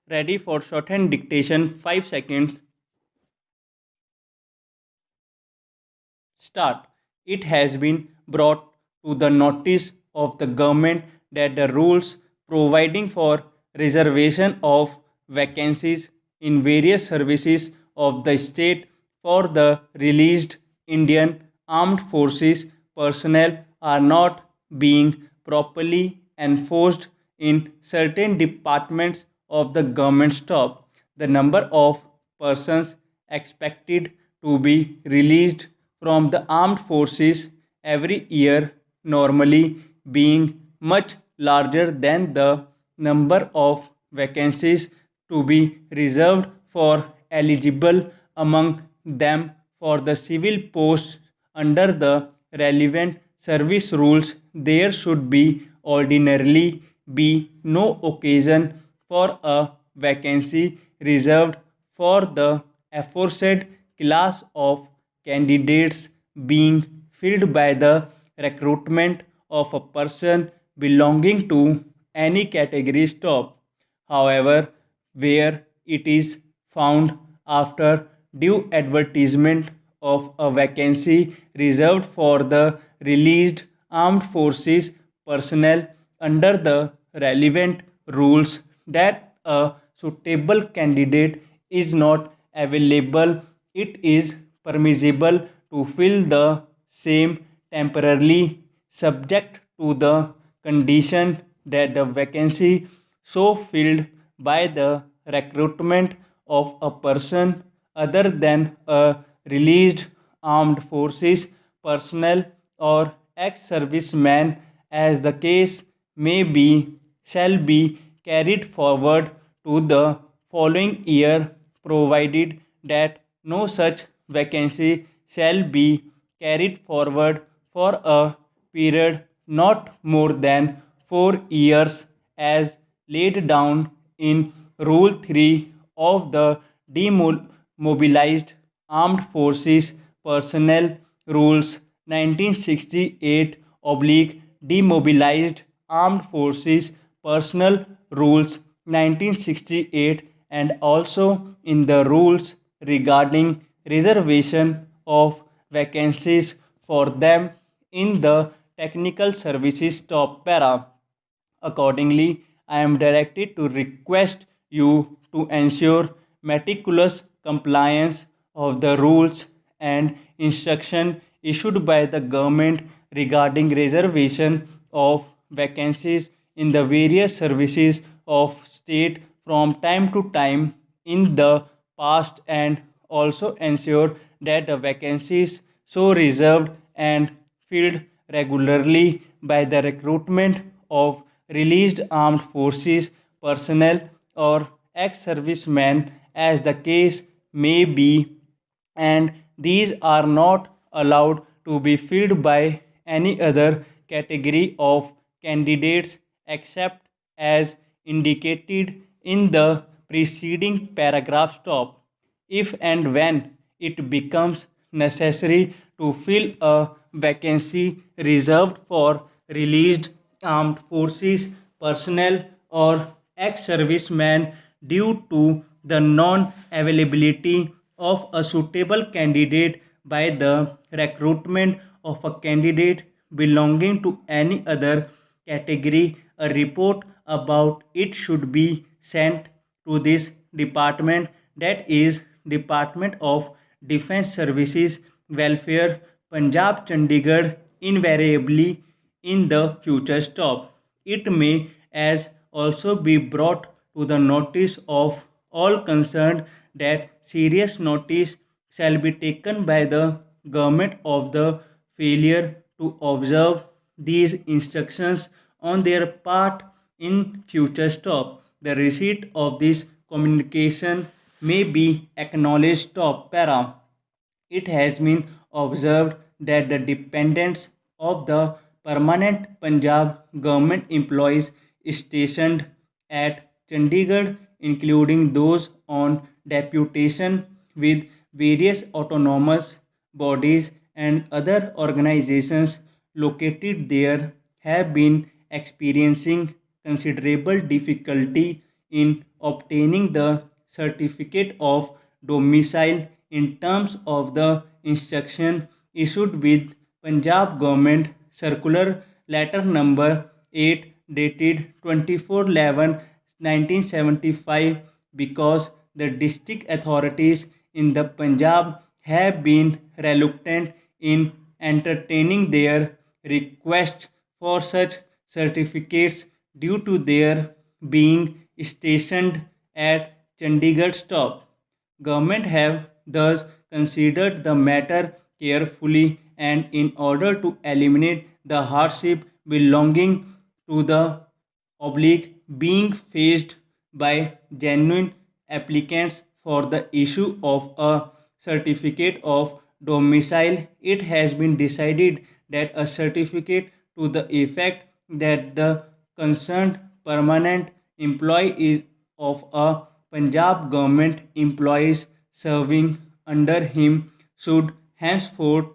ready for shorthand dictation. 5 seconds. Start. It has been brought to the notice of the government that the rules providing for reservation of vacancies in various services of the state for the released Indian Armed Forces personnel are not being properly enforced in certain departments of the government staff. The number of persons expected to be released from the armed forces every year normally being much larger than the number of vacancies to be reserved for eligible among them for the civil posts under the relevant service rules. There should be ordinarily be no occasion for a vacancy reserved for the aforesaid class of candidates being filled by the recruitment of a person belonging to any category stop. However, where it is found after due advertisement of a vacancy reserved for the released armed forces personnel under the relevant rules that a suitable candidate is not available, it is permissible to fill the same temporarily, subject to the condition that the vacancy so filled by the recruitment of a person other than a released armed forces personnel or ex-serviceman as the case may be shall be carried forward to the following year, provided that no such vacancy shall be carried forward for a period not more than 4 years as laid down in Rule 3 of the Demobilized Armed Forces Personnel Rules 1968 oblique Demobilized Armed Forces Personnel Rules 1968 and also in the rules regarding reservation of vacancies for them in the technical services top para. Accordingly, I am directed to request you to ensure meticulous compliance of the rules and instruction issued by the government regarding reservation of vacancies in the various services of state from time to time in the past and also ensure that the vacancies so reserved and filled regularly by the recruitment of released armed forces personnel or ex-servicemen as the case may be, and these are not allowed to be filled by any other category of candidates except as indicated in the preceding paragraph stop. If and when it becomes necessary to fill a vacancy reserved for released armed forces personnel or ex-servicemen due to the non-availability of a suitable candidate by the recruitment of a candidate belonging to any other category, a report about it should be sent to this department, that is Department of Defence Services Welfare, Punjab, Chandigarh, invariably in the future stop. It may as also be brought to the notice of all concerned that serious notice shall be taken by the government of the failure to observe these instructions on their part in future stop. The receipt of this communication may be acknowledged top para. It has been observed that the dependents of the permanent Punjab government employees stationed at Chandigarh, including those on deputation with various autonomous bodies and other organizations located there, have been experiencing considerable difficulty in obtaining the certificate of domicile in terms of the instruction issued with Punjab Government Circular Letter Number 8 dated 24/11/1975 because the district authorities in the Punjab have been reluctant in entertaining their requests for such certificates due to their being stationed at Chandigarh stop. Government have thus considered the matter carefully and in order to eliminate the hardship belonging to the oblique being faced by genuine applicants for the issue of a certificate of domicile, it has been decided that a certificate to the effect that the concerned permanent employee is of a Punjab government employees serving under him should henceforth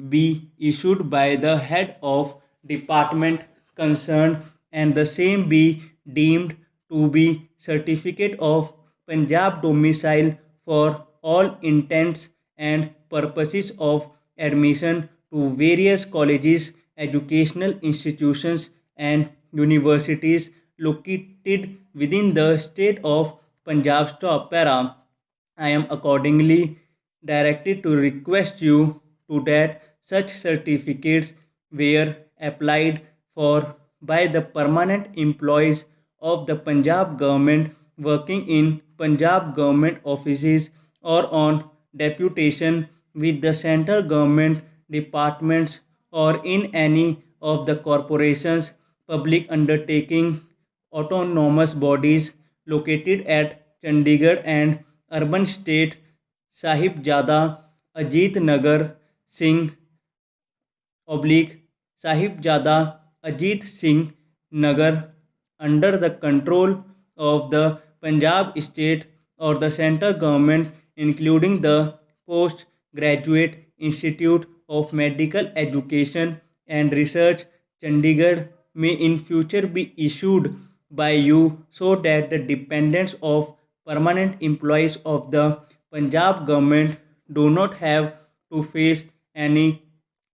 be issued by the head of department concerned and the same be deemed to be certificate of Punjab domicile for all intents and purposes of admission to various colleges, educational institutions and universities located within the state of Punjab stop para. I am accordingly directed to request you to that such certificates were applied for by the permanent employees of the Punjab government working in Punjab government offices or on deputation with the central government departments or in any of the corporations, public undertaking, autonomous bodies located at Chandigarh and urban state Sahibjada Ajit Nagar Singh oblique Sahibjada Ajit Singh Nagar under the control of the Punjab state or the central government including the Postgraduate Institute of Medical Education and Research Chandigarh may in future be issued by you so that the dependents of permanent employees of the Punjab government do not have to face any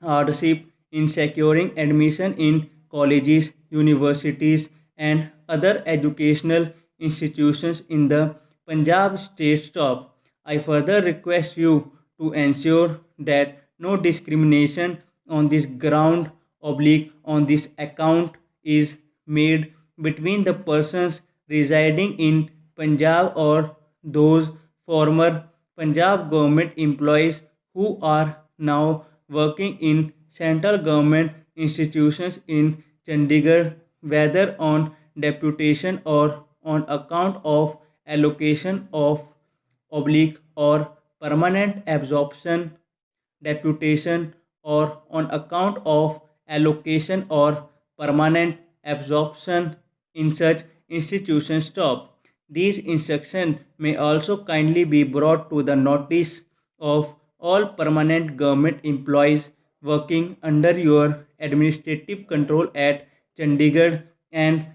hardship in securing admission in colleges, universities, and other educational institutions in the Punjab state stop. I further request you to ensure that no discrimination on this ground oblique on this account is made between the persons residing in Punjab or those former Punjab government employees who are now working in central government institutions in Chandigarh, whether on deputation or on account of allocation of oblique or permanent absorption deputation or on account of allocation or permanent absorption in such institutions stop. These instructions may also kindly be brought to the notice of all permanent government employees working under your administrative control at Chandigarh and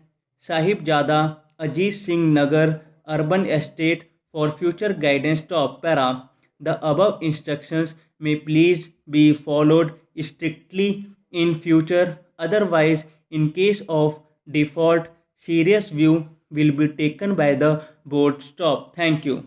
Sahibjada Ajit Singh Nagar Urban Estate for future guidance top para. The above instructions may please be followed strictly in future, otherwise in case of default serious view will be taken by the board stop. Thank you.